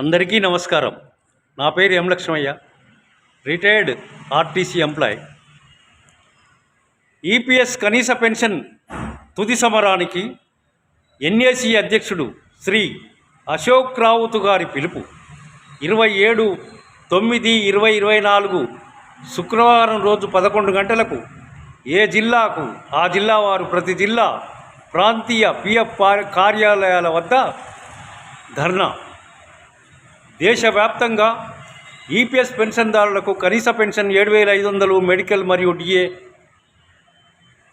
అందరికీ నమస్కారం. నా పేరు M Lakshmaiah, retired RTC employee. EPS కనీస పెన్షన్ తుది సమరానికి ఎన్ఏసీ అధ్యక్షుడు శ్రీ అశోక్ రావుత్ గారి పిలుపు 27/9/2024 శుక్రవారం రోజు 11 గంటలకు ఏ జిల్లాకు ఆ జిల్లా వారు ప్రతి జిల్లా ప్రాంతీయ పిఎఫ్ కార్యాలయాల వద్ద ధర్నా. దేశవ్యాప్తంగా ఈపీఎస్ పెన్షన్దారులకు కనీస పెన్షన్ 7,500 మెడికల్ మరియు డిఏ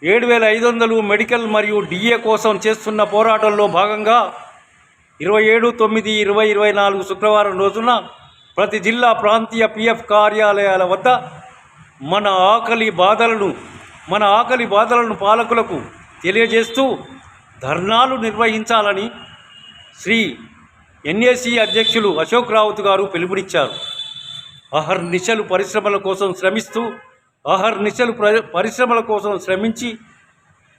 7,500 మెడికల్ మరియు డిఏ కోసం చేస్తున్న పోరాటంలో భాగంగా 27/9/2024 శుక్రవారం రోజున ప్రతి జిల్లా ప్రాంతీయ పిఎఫ్ కార్యాలయాల వద్ద మన ఆకలి బాధలను పాలకులకు తెలియజేస్తూ ధర్నాలు నిర్వహించాలని శ్రీ ఎన్ఏసీ అధ్యక్షులు అశోక్ రావుత్ గారు పిలుపునిచ్చారు. అహర్నిశలు పరిశ్రమల కోసం శ్రమించి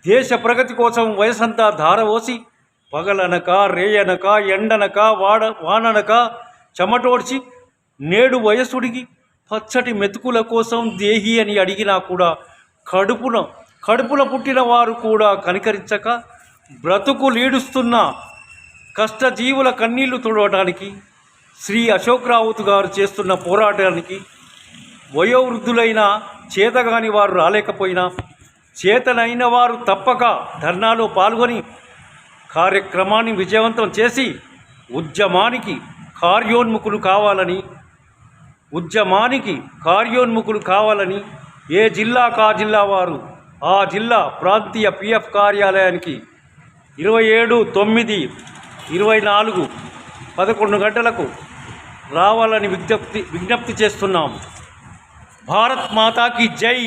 దేశ ప్రగతి కోసం వయసంతా ధారవోసి పగలనక రేయనక ఎండనక వాననక చెమటోడ్చి నేడు వయసుడికి పచ్చటి మెతుకుల కోసం దేహి అని అడిగినా కూడా కడుపున పుట్టిన వారు కూడా కనికరించక బ్రతుకు లీడుస్తున్న కష్టజీవుల కన్నీళ్లు తుడవడానికి శ్రీ అశోక్ రావుత్ గారు చేస్తున్న పోరాటానికి వయోవృద్ధులైన చేతగాని వారు రాలేకపోయినా చేతనైన వారు తప్పక ధర్నాలో పాల్గొని కార్యక్రమాన్ని విజయవంతం చేసి ఉద్యమానికి కార్యోన్ముఖులు కావాలని ఏ జిల్లాకు ఆ జిల్లా వారు ఆ జిల్లా ప్రాంతీయ పిఎఫ్ కార్యాలయానికి 27/9/24 11 గంటలకు రావాలని విజ్ఞప్తి చేస్తున్నాము. భారత్ మాతాకి జై.